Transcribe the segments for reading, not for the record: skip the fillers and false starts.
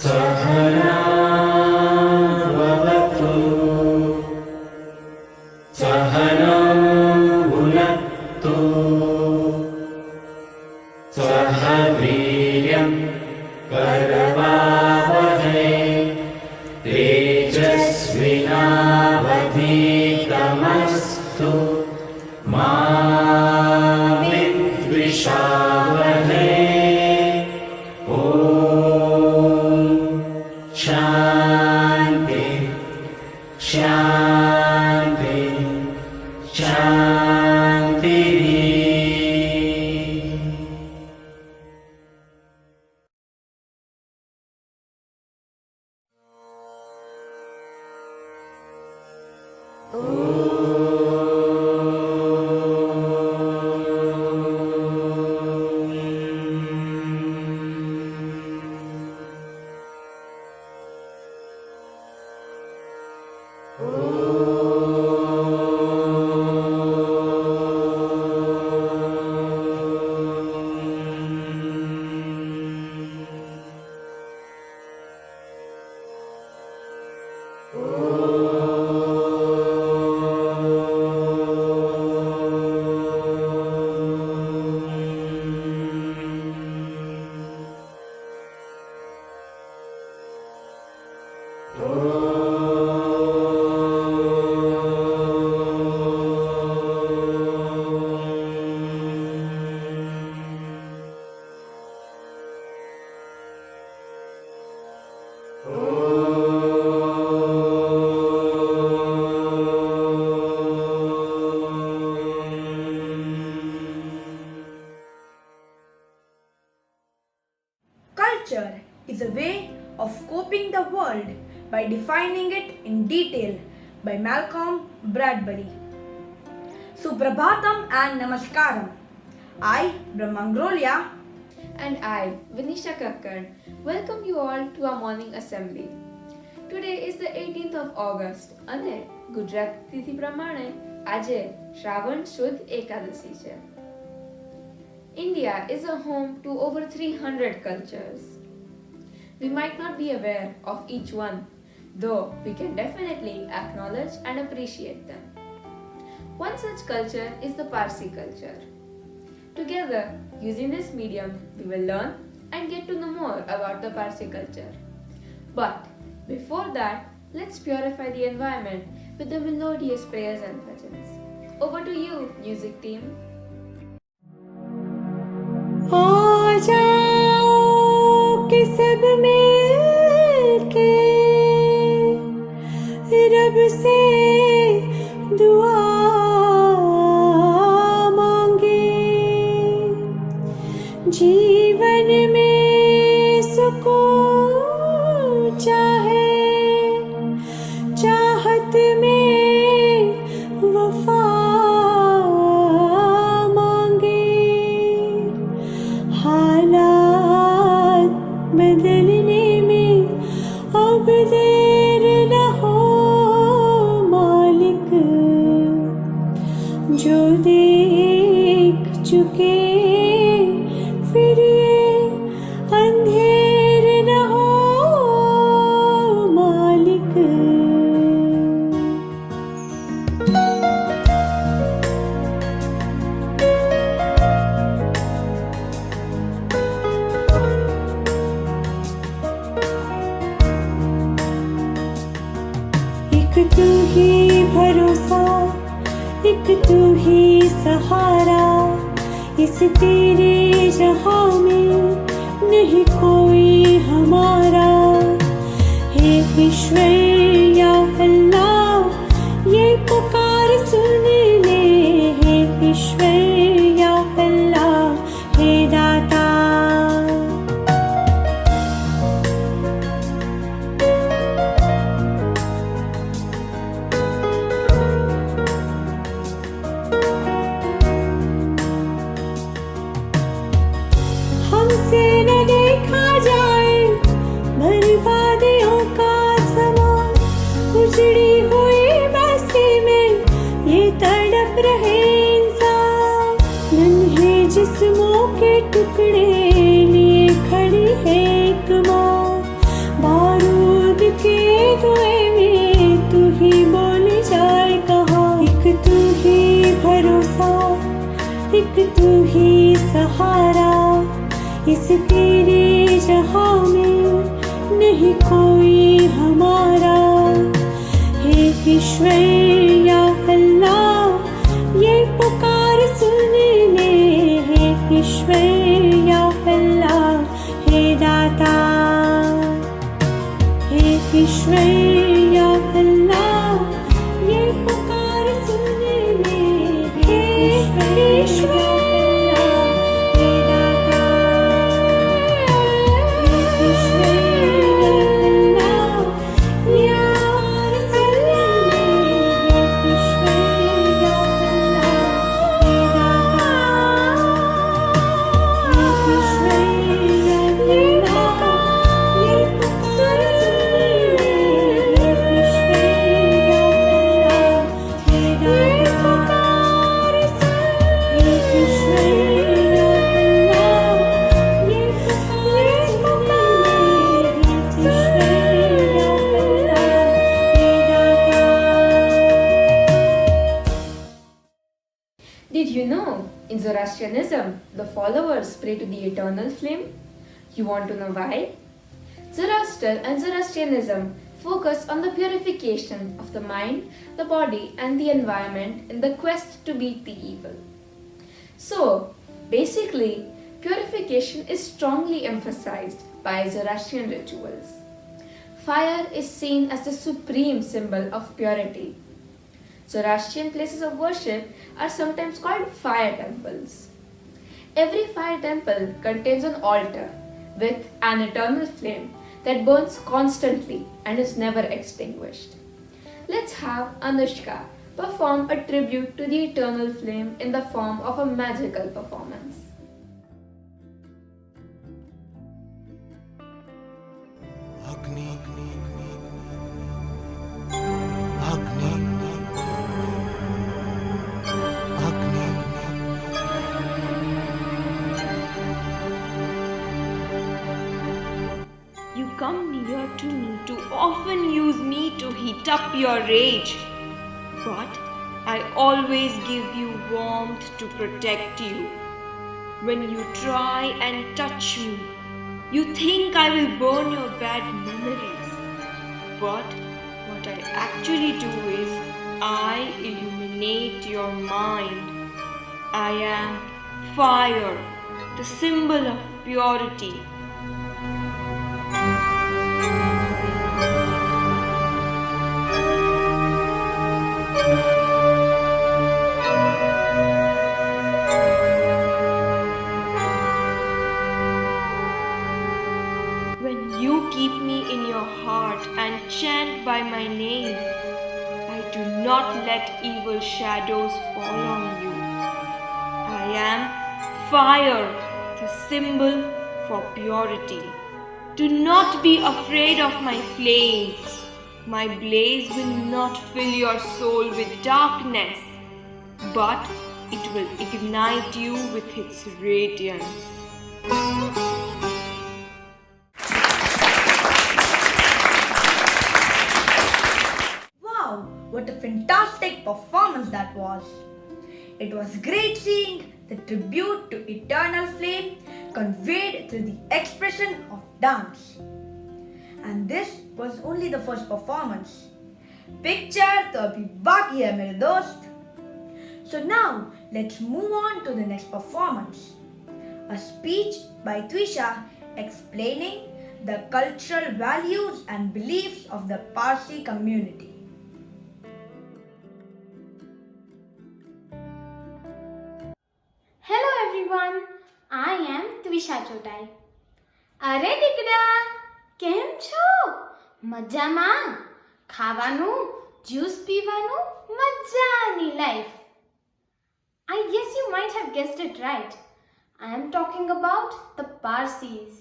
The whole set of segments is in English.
सहनाववतु सहनौ भुनक्तु सह वीर्यं करवावहै तेजस्विनावधीतमस्तु मा विद्विषावहै। ॐ शान्ति शान्ति शान्तिः। Culture is a way of scoping the world by defining it in detail by Malcolm Bradbury. Suprabhatam and Namaskaram. I, Brahmangrolia, And I, Vinisha Kakkar, welcome you all to our morning assembly. Today is the 18th of August અને ગુજરાત તિથિ પ્રમાણે આજે શ્રાવણ સુદ એકાદશી છે. India is a home to over 300 cultures. We might not be aware of each one, though we can definitely acknowledge and appreciate them. One such culture is the Parsi culture. Together, using this medium, we will learn and get to know more about the Parsi culture. But before that, let's purify the environment with the melodious prayers and bhajans. Over to you, music team. आ जाओ कि सब मिलके रब से दुआ मांगे, जीवन में सुकून चाहे, चाहत में वफा मांगे, हालात बदलने में अब देर न हो मालिक, जो देख चुके फिर ये अंधेर न हो मालिक। एक तू ही भरोसा, एक तू ही सहारा, इस तेरे जहां में नहीं कोई हमारा। हे ईश्वर या अल्लाह, ये पुकार सुन ले, हे ईश्वर या अल्लाह, हे दाता। हमसे न देखा जाए बर्बादियों का समा, तू ही सहारा, इस तेरे जहां में नहीं कोई हमारा। हे ईश्वर या अल्लाह ये पुकार सुन ले, हे ईश्वर या अल्लाह हे दाता, हे ईश्वर या अल्लाह ये पुकार सुन ले, हे ईश्वर Did you know, in Zoroastrianism, the followers pray to the eternal flame? You want to know why? Zoroaster and Zoroastrianism focus on the purification of the mind, the body, and the environment in the quest to beat the evil. So, basically, purification is strongly emphasized by Zoroastrian rituals. Fire is seen as the supreme symbol of purity. Zoroastrian places of worship are sometimes called fire temples. Every fire temple contains an altar with an eternal flame that burns constantly and is never extinguished. Let's have Anushka perform a tribute to the eternal flame in the form of a magical performance. Agni, Agni, Agni. You come near to me to often use me to heat up your rage. But I always give you warmth to protect you. When you try and touch me, you think I will burn your bad memories. But what I actually do is I illuminate your mind. I am fire, the symbol of purity. When you keep me in your heart and chant by my name, I do not let evil shadows fall on you. I am fire, the symbol for purity. Do not be afraid of my flames. My blaze will not fill your soul with darkness, but it will ignite you with its radiance. Wow, what a fantastic performance that was! It was great seeing the tribute to eternal flame conveyed through the expression of dance. And this was only the first performance. Picture तो अभी बाकी है मेरे दोस्त. So now let's move on to the next performance. A speech by Twisha explaining the cultural values and beliefs of the Parsi community. Hello everyone, I am Twisha Chotai. અરે દીકરા કેમ છો? મજામાં? ખાવાનું, જ્યુસ પીવાનું, મજાની life. I guess you might have guessed it right. I am talking about the Parsis.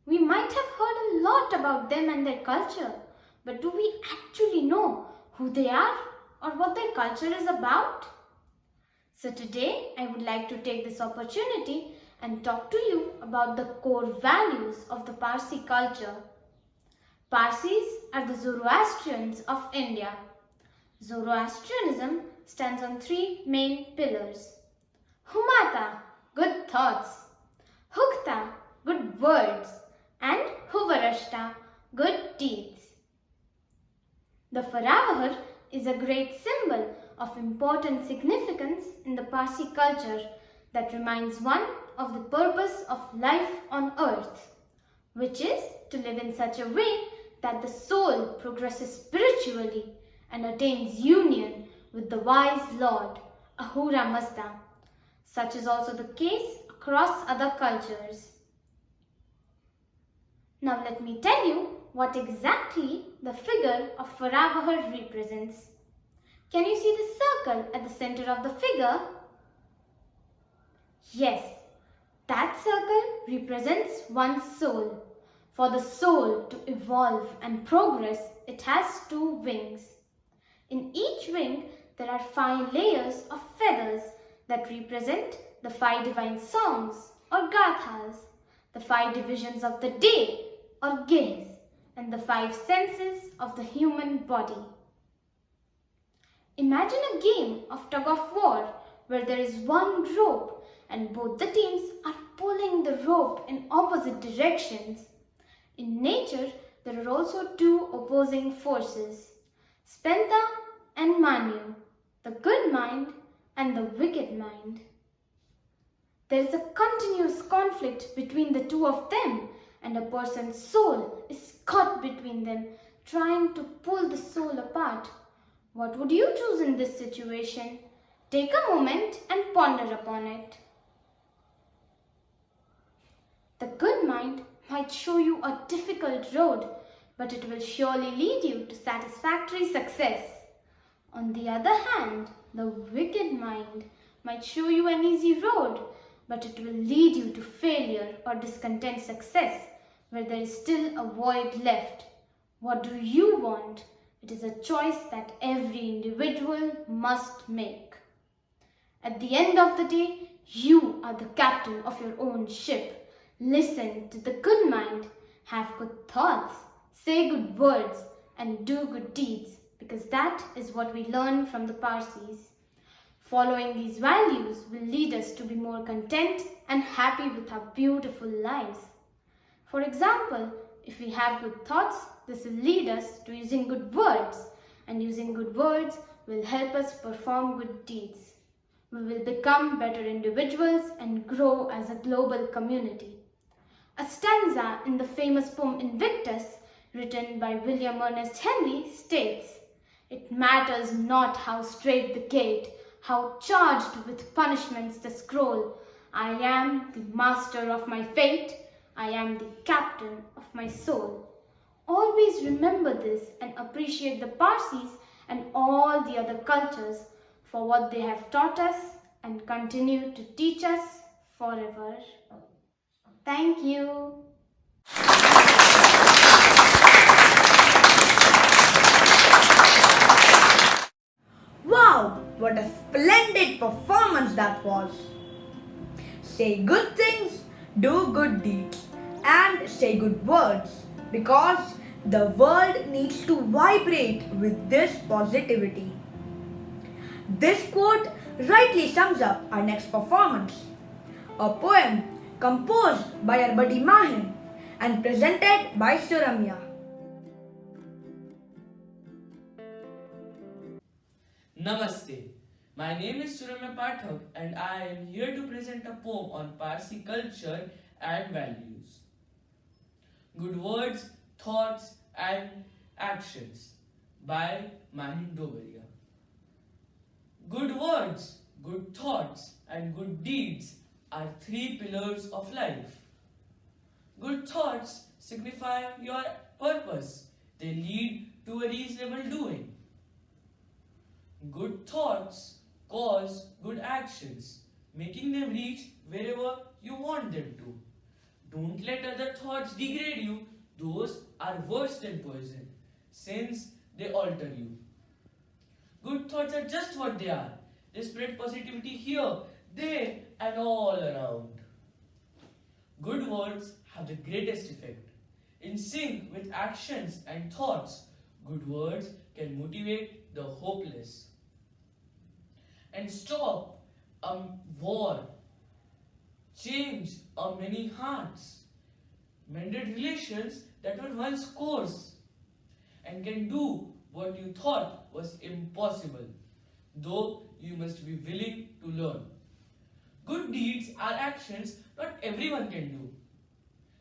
We might have heard a lot about them and their culture, but do we actually know who they are or what their culture is about? So today I would like to take this opportunity and talk to you about the core values of the Parsi culture. Parsis are the Zoroastrians of India. Zoroastrianism stands on three main pillars. Humata, good thoughts. Hukta, good words. And Huvarashta, good deeds. The Faravahar is a great symbol of important significance in the Parsi culture that reminds one of the purpose of life on earth, which is to live in such a way that the soul progresses spiritually and attains union with the wise Lord, Ahura Mazda. Such is also the case across other cultures. Now let me tell you what exactly the figure of Faravahar represents. Can you see the circle at the center of the figure? Yes, that circle represents one's soul. For the soul to evolve and progress, it has 2 wings. In each wing, there are 5 layers of feathers that represent the 5 divine songs or gathas, the 5 divisions of the day or gaze, and the 5 senses of the human body. Imagine a game of tug of war where there is one rope and both the teams are pulling the rope in opposite directions. In nature, there are also 2 opposing forces, Spenta and Manu, the good mind and the wicked mind. There is a continuous conflict between the 2 of them, and a person's soul is caught between them, trying to pull the soul apart. What would you choose in this situation? Take a moment and ponder upon it. The good mind might show you a difficult road, but it will surely lead you to satisfactory success. On the other hand, the wicked mind might show you an easy road, but it will lead you to failure or discontent success, where there is still a void left. What do you want? It is a choice that every individual must make. At the end of the day, you are the captain of your own ship. Listen to the good mind, have good thoughts, say good words, and do good deeds, because that is what we learn from the Parsis. Following these values will lead us to be more content and happy with our beautiful lives. For example, if we have good thoughts, this will lead us to using good words, and using good words will help us perform good deeds. We will become better individuals and grow as a global community. A stanza in the famous poem Invictus, written by William Ernest Henley, states, "It matters not how straight the gate, how charged with punishments the scroll. I am the master of my fate, I am the captain of my soul." Always remember this and appreciate the Parsis and all the other cultures for what they have taught us and continue to teach us forever. Thank you. Wow, what a splendid performance that was! Say good things, do good deeds, and say good words, because the world needs to vibrate with this positivity. This quote rightly sums up our next performance, a poem composed by our buddy Mahin and presented by Suramya. Namaste. My name is Suramya Pathak and I am here to present a poem on Parsi culture and values. Good words, thoughts and actions by Mahin Dobaria. Good words, good thoughts and good deeds are 3 pillars of life. Good thoughts signify your purpose. They lead to a reasonable doing. Good thoughts cause good actions, making them reach wherever you want them to. Don't let other thoughts degrade you. Those are worse than poison, since they alter you. Good thoughts are just what they are. They spread positivity here, there, and all around. Good words have the greatest effect. In sync with actions and thoughts, good words can motivate the hopeless and stop a war changed many hearts, mended relations that were once coarse, and can do what you thought was impossible, though you must be willing to learn. Good deeds are actions not everyone can do.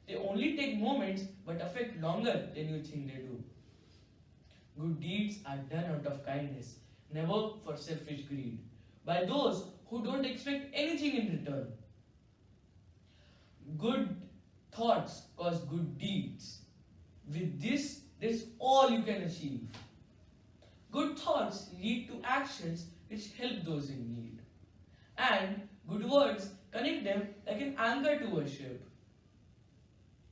They only take moments but affect longer than you think they do. Good deeds are done out of kindness, never for selfish greed, by those who don't expect anything in return. Good thoughts cause good deeds. With this is all you can achieve. Good thoughts lead to actions which help those in need. And good words connect them like an anchor to a ship.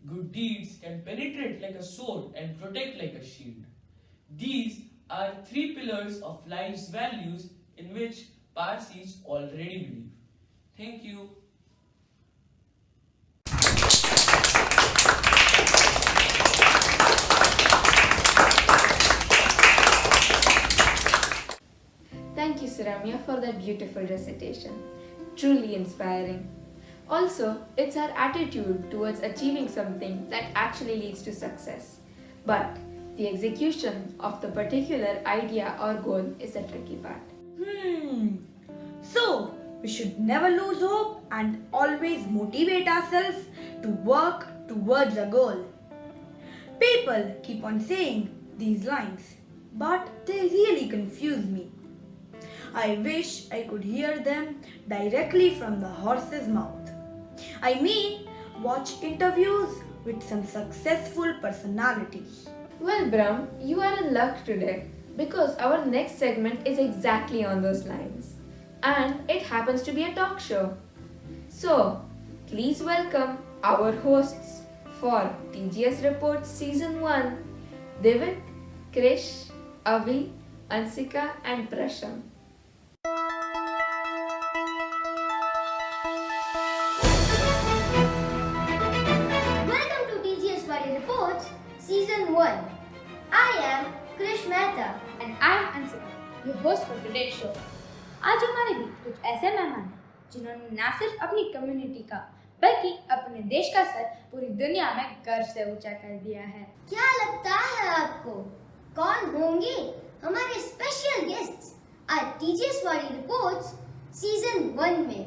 Good deeds can penetrate like a sword and protect like a shield. These are three pillars of life's values in which Parsis already believe. Thank you. Thank you, Suramya, for that beautiful recitation. Truly inspiring. Also, it's our attitude towards achieving something that actually leads to success. But the execution of the particular idea or goal is the tricky part. So, we should never lose hope and always motivate ourselves to work towards a goal. People keep on saying these lines, but they really confuse me. I wish I could hear them directly from the horse's mouth. I mean, watch interviews with some successful personalities. Well, Brahm, you are in luck today because our next segment is exactly on those lines. And it happens to be a talk show. So, please welcome our hosts for TGS Report Season 1, Divit, Krish, Avi, Ansika and Prasham. Welcome to TGSW Reports Season 1. I am Krish Mehta. And I'm Ansika, your host for today's show. आज हमारे बीच कुछ ऐसे मेहमान हैं जिन्होंने न सिर्फ अपनी कम्युनिटी का बल्कि अपने देश का सर पूरी दुनिया में गर्व से ऊंचा कर दिया है। क्या लगता है आपको कौन होंगे हमारे स्पेशल गेस्ट्स आज TGSW Reports Season 1 में?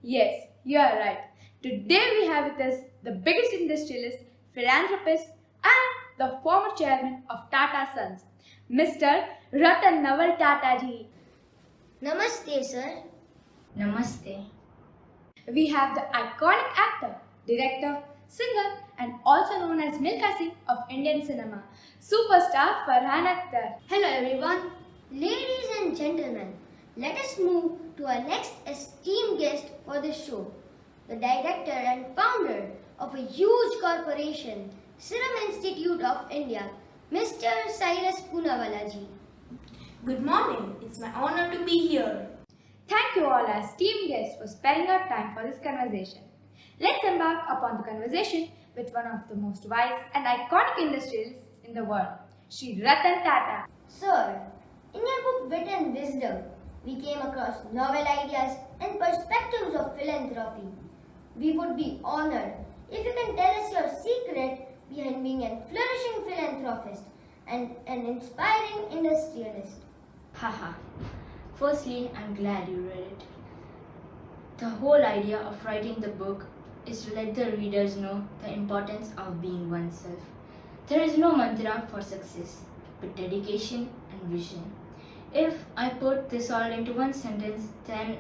Yes, you are right. Today we have with us the biggest industrialist, philanthropist and the former chairman of Tata Sons, Mr. Ratan Naval Tata ji. Namaste, sir. Namaste. We have the iconic actor, director, singer and also known as Milka Singh of Indian cinema, superstar Farhan Akhtar. Hello everyone. Ladies and gentlemen, let us move to our next esteemed guest for this show, the director and founder of a huge corporation, Serum Institute of India, Mr. Cyrus Poonawala ji. Good morning. It's my honor to be here. Thank you all our esteemed guests for sparing our time for this conversation. Let's embark upon the conversation with one of the most wise and iconic industrialists in the world, Shri Ratan Tata. Sir, in your book Wit and Wisdom, we came across novel ideas and perspectives of philanthropy. We would be honored if you can tell us your secret behind being a flourishing philanthropist and an inspiring industrialist. Haha. Firstly, I'm glad you read it. The whole idea of writing the book is to let the readers know the importance of being oneself. There is no mantra for success, but dedication and vision. If I put this all into one sentence, then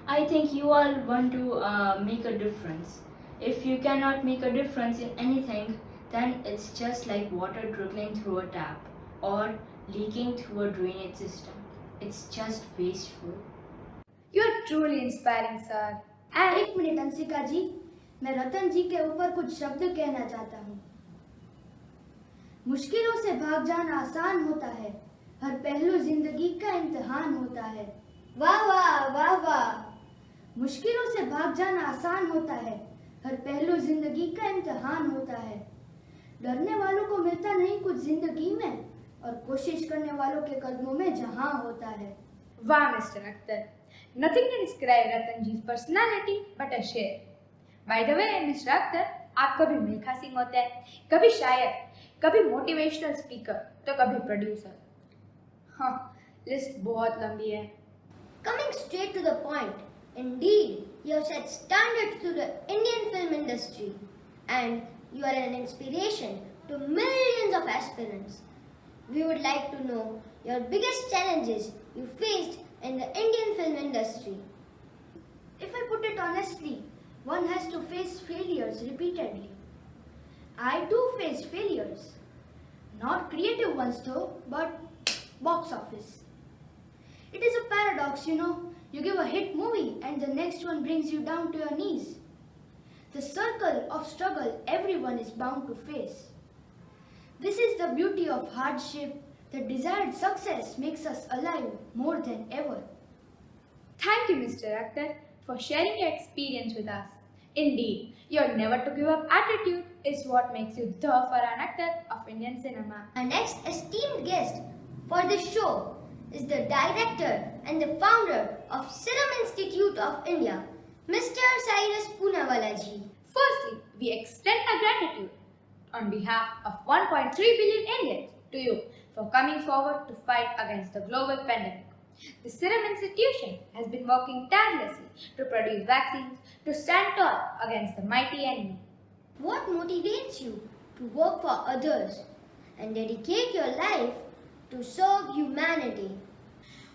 I think you all want to make a difference. If you cannot make a difference in anything, then it's just like water trickling through a tap or leaking through a drainage system. It's just wasteful. You are truly inspiring, sir. And एक minute Anshika जी, मैं रतन जी के ऊपर कुछ शब्द कहना चाहता हूँ। मुश्किलों से भाग जाना आसान होता है, हर पहलू जिंदगी का इम्तिहान होता है। वाह वाह वाह वाह। मुश्किलों से भाग जाना आसान होता है, हर पहलू जिंदगी का इम्तिहान होता है। डरने वालों को मिलता नहीं कुछ जिंदगी में, और कोशिश करने वालों के कदमों में जहां होता है। Wow, Mr. Akhtar. Nothing can describe Ratanji's personality but a share. By the way, Mr. Akhtar, आप कभी मिल्खा सिंह होते हैं, कभी शायर, कभी मोटिवेशनल स्पीकर, तो कभी प्रोड्यूसर. हाँ, लिस्ट बहुत लंबी है. Coming straight to the point, indeed, you have set standards to the Indian film industry, and you are an inspiration to millions of aspirants. We would like to know your biggest challenges you faced in the Indian film industry. If I put it honestly, one has to face failures repeatedly. I do face failures. Not creative ones though, but box office. It is a paradox, you know. You give a hit movie and the next one brings you down to your knees. The circle of struggle everyone is bound to face. This is the beauty of hardship. The desired success makes us alive more than ever. Thank you, Mr. Akhtar, for sharing your experience with us. Indeed, your never to give up attitude is what makes you the Farhan Akhtar of Indian cinema. Our next esteemed guest for this show is the director and the founder of Serum Institute of India, Mr. Cyrus Poonawalaji. Firstly, we extend our gratitude on behalf of 1.3 billion Indians to you for coming forward to fight against the global pandemic. The Serum Institution has been working tirelessly to produce vaccines to stand tall against the mighty enemy. What motivates you to work for others and dedicate your life to serve humanity?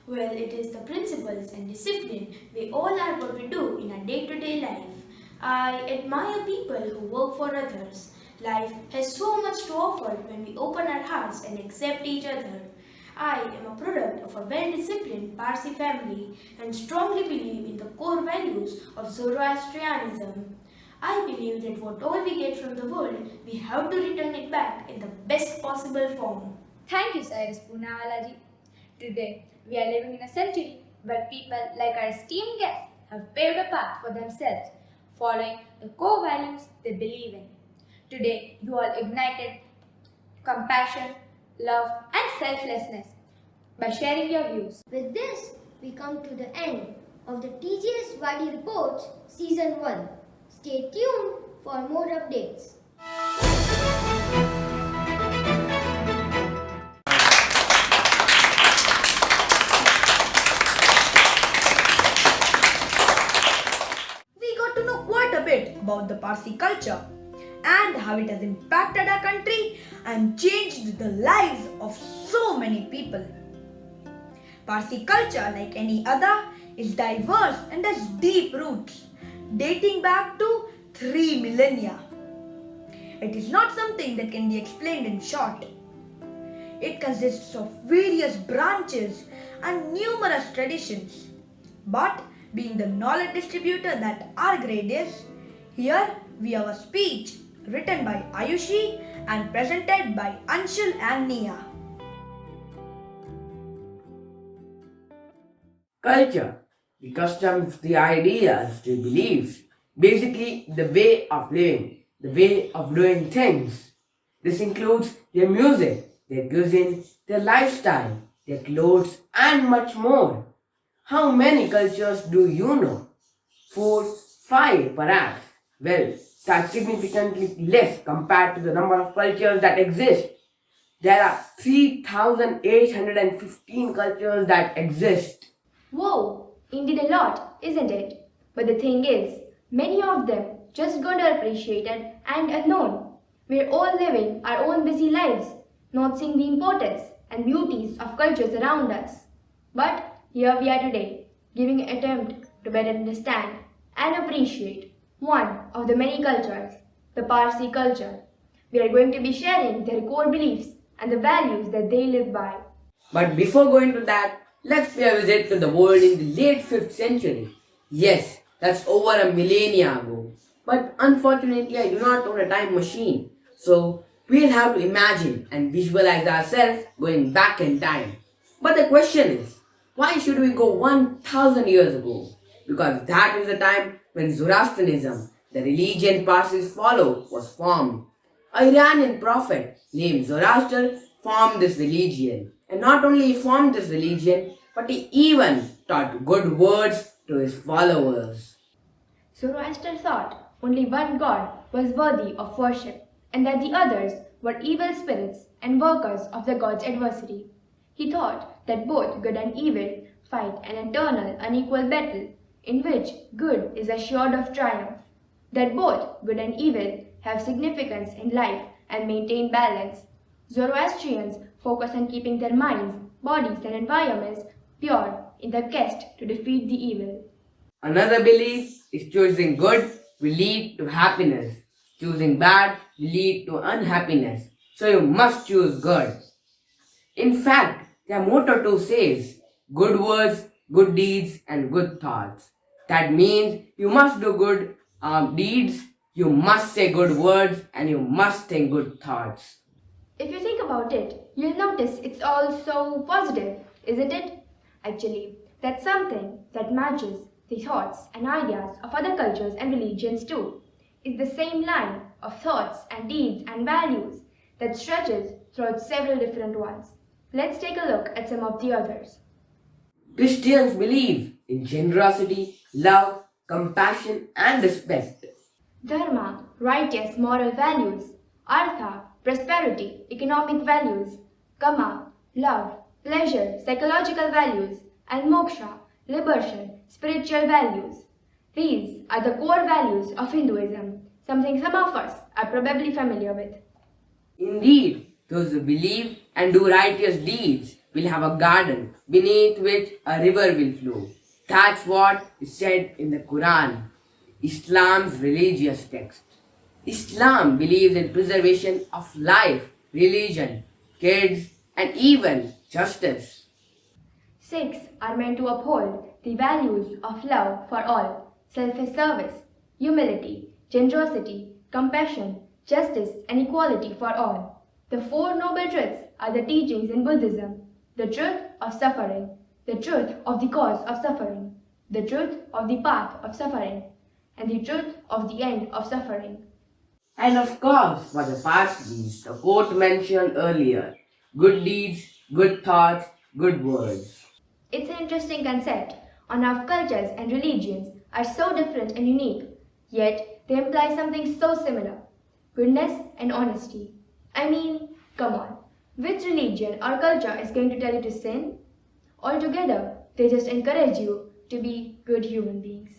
Well, it is the principles and discipline we all are what we do in our day-to-day life. I admire people who work for others. Life has so much to offer when we open our hearts and accept each other. I am a product of a well-disciplined Parsi family and strongly believe in the core values of Zoroastrianism. I believe that what all we get from the world, we have to return it back in the best possible form. Thank you, Cyrus Poonawalaji. Today, we are living in a century where people like our esteemed guests have paved a path for themselves, following the core values they believe in. Today, you all ignited compassion, love and selflessness by sharing your views. With this, we come to the end of the TGSW Reports Season 1. Stay tuned for more updates. We got to know quite a bit about the Parsi culture and how it has impacted our country and changed the lives of so many people. Parsi culture, like any other, is diverse and has deep roots, dating back to 3 millennia. It is not something that can be explained in short. It consists of various branches and numerous traditions. But being the knowledge distributor that our grade is, here we have a speech written by Ayushi and presented by Anshul and Nia. Culture, the customs, the ideas, the beliefs, basically the way of living, the way of doing things. This includes their music, their cuisine, their lifestyle, their clothes and much more. How many cultures do you know? 4, 5 perhaps. Well, that's significantly less compared to the number of cultures that exist. There are 3,815 cultures that exist. Whoa, indeed a lot, isn't it? But the thing is, many of them just got underappreciated and unknown. We're all living our own busy lives, not seeing the importance and beauties of cultures around us. But here we are today, giving an attempt to better understand and appreciate one of the many cultures, the Parsi culture. We are going to be sharing their core beliefs and the values that they live by. But before going to that, let's pay a visit to the world in the late 5th century. Yes, that's over a millennia ago. But unfortunately, I do not own a time machine. So, we'll have to imagine and visualize ourselves going back in time. But the question is, why should we go 1,000 years ago? Because that is the time when Zoroastrianism, the religion Parsis follow, was formed. A Iranian prophet named Zoroaster formed this religion. And not only he formed this religion, but he even taught good words to his followers. Zoroaster thought only one god was worthy of worship, and that the others were evil spirits and workers of the god's adversary. He thought that both good and evil fight an eternal, unequal battle, in which good is assured of triumph, that both good and evil have significance in life and maintain balance. Zoroastrians focus on keeping their minds, bodies, and environments pure in the quest to defeat the evil. Another belief is choosing good will lead to happiness. Choosing bad will lead to unhappiness. So you must choose good. In fact, their motto too says, good words, good deeds, and good thoughts. That means you must do good deeds, you must say good words, and you must think good thoughts. If you think about it, you'll notice it's all so positive, isn't it? Actually, that's something that matches the thoughts and ideas of other cultures and religions too. It's the same line of thoughts and deeds and values that stretches throughout several different ones. Let's take a look at some of the others. Christians believe in generosity, love, compassion, and respect. Dharma, righteous moral values. Artha, prosperity, economic values. Kama, love, pleasure, psychological values. And moksha, liberation, spiritual values. These are the core values of Hinduism, something some of us are probably familiar with. Indeed, those who believe and do righteous deeds will have a garden beneath which a river will flow. That's what is said in the Quran, Islam's religious text. Islam believes in preservation of life, religion, kids, and even justice. Sikhs are meant to uphold the values of love for all, selfless service, humility, generosity, compassion, justice, and equality for all. The Four Noble Truths are the teachings in Buddhism: the truth of suffering, the truth of the cause of suffering, the truth of the path of suffering, and the truth of the end of suffering. And of course, for the Parsis, the quote mentioned earlier, good deeds, good thoughts, good words. It's an interesting concept on how cultures and religions are so different and unique, yet they imply something so similar: goodness and honesty. I mean, come on, which religion or culture is going to tell you to sin? Altogether, they just encourage you to be good human beings.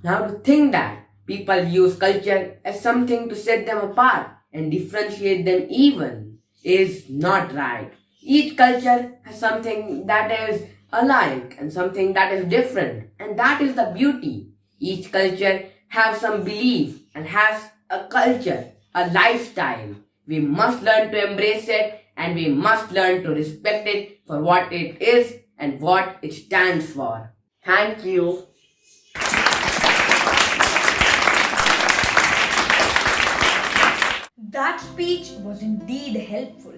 Now to think that people use culture as something to set them apart and differentiate them even is not right. Each culture has something that is alike and something that is different, and that is the beauty. Each culture has some belief and has a culture, a lifestyle. We must learn to embrace it, and we must learn to respect it for what it is and what it stands for. Thank you. That speech was indeed helpful.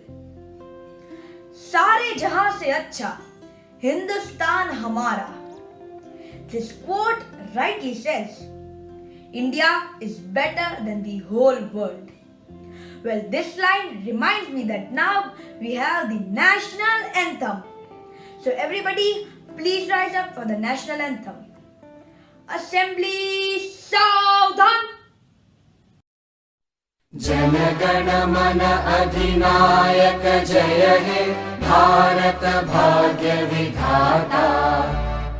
सारे जहां से अच्छा हिंदुस्तान हमारा. This quote rightly says, India is better than the whole world. Well, this line reminds me that now we have the national anthem. So everybody, please rise up for the national anthem. Assembly, Saudhan! जनगण मन अधिनायक जय हे भारत भाग्य विधाता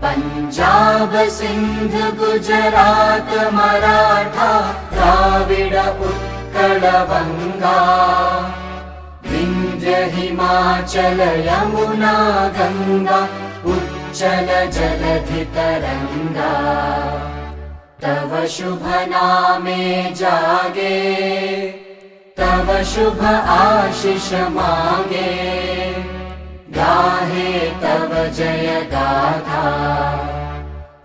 पंजाब सिंध गुजरात मराठा द्राविड उत्कल बंगा विंध्य हिमाचल यमुना गंगा उच्चल जलधि तरंगा तव शुभ नामे जागे तव शुभ आशीष मांगे गाहे तव जय गाथा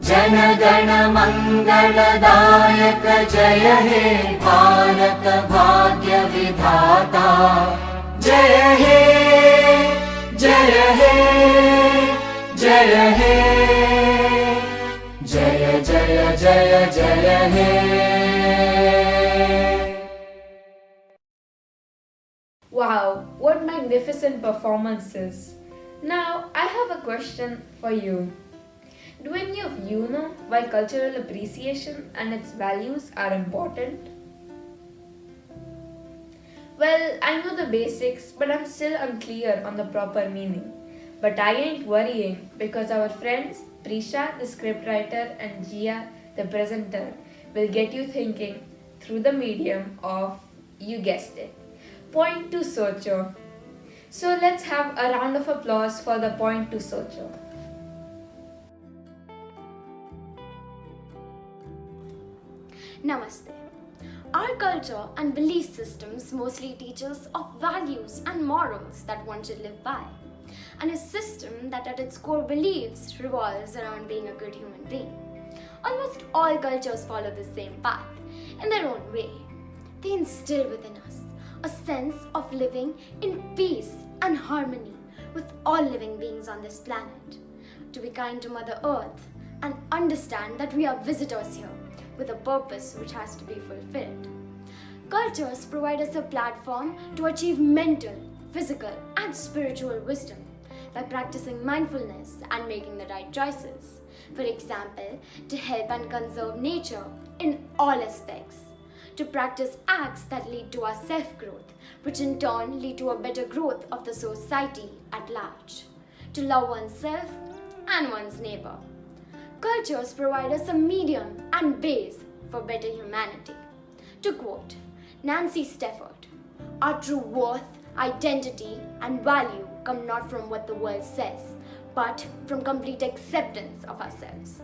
जन गण मंगलदायक जय हे भारत भाग्य विधाता जय हे जय हे जय हे जय जय जय जय हे. Wow, what magnificent performances! Now, I have a question for you. Do any of you know why cultural appreciation and its values are important? Well, I know the basics, but I'm still unclear on the proper meaning. But I ain't worrying because our friends Prisha, the scriptwriter, and Jia, the presenter, will get you thinking through the medium of, you guessed it, Point to Socho. So let's have a round of applause for the Point to Socho. Namaste. Our culture and belief systems mostly teach us of values and morals that one should live by, and a system that at its core beliefs revolves around being a good human being. Almost all cultures follow the same path in their own way. They instill within us a sense of living in peace and harmony with all living beings on this planet, to be kind to Mother Earth and understand that we are visitors here with a purpose which has to be fulfilled. Cultures provide us a platform to achieve mental, physical, and spiritual wisdom by practicing mindfulness and making the right choices. For example, to help and conserve nature in all aspects, to practice acts that lead to our self-growth, which in turn lead to a better growth of the society at large, to love oneself and one's neighbor. Cultures provide us a medium and base for better humanity. To quote Nancy Stafford, our true worth, identity, and value come not from what the world says, but from complete acceptance of ourselves.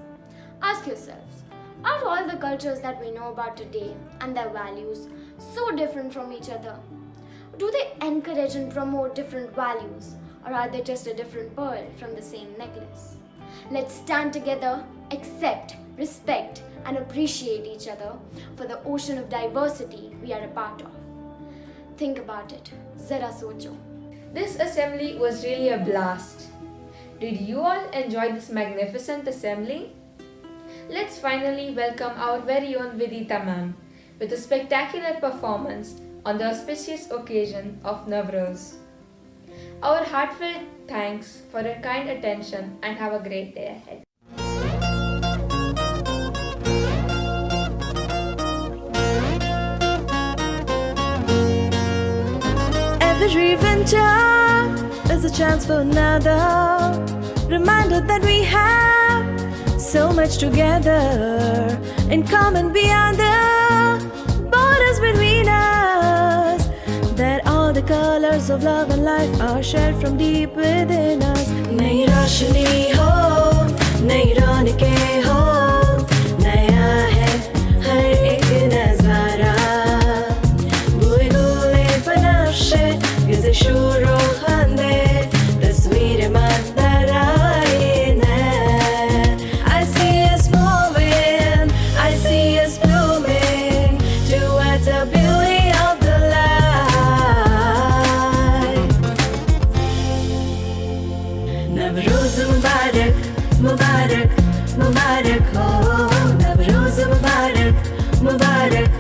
Ask yourselves, are all the cultures that we know about today and their values so different from each other? Do they encourage and promote different values, or are they just a different pearl from the same necklace? Let's stand together, accept, respect, and appreciate each other for the ocean of diversity we are a part of. Think about it. Zara socho. This assembly was really a blast. Did you all enjoy this magnificent assembly? Let's finally welcome our very own Vidita ma'am with a spectacular performance on the auspicious occasion of Navroz. Our heartfelt thanks for your kind attention and have a great day ahead. Every venture is a chance for another. Reminder that we have so much together in common beyond the borders between us. That all the colors of love and life are shared from deep within us. Nayi roshni ho, nayi raunein ho, naya hai har ek nazara. Bue gule banafshe, gize shuro khande, tasveer mandar aayin hai. I see us moving, I see us blooming towards the beauty of the light. Navroz Mubarak, Mubarak, Mubarak ho. Navroz Mubarak, Mubarak,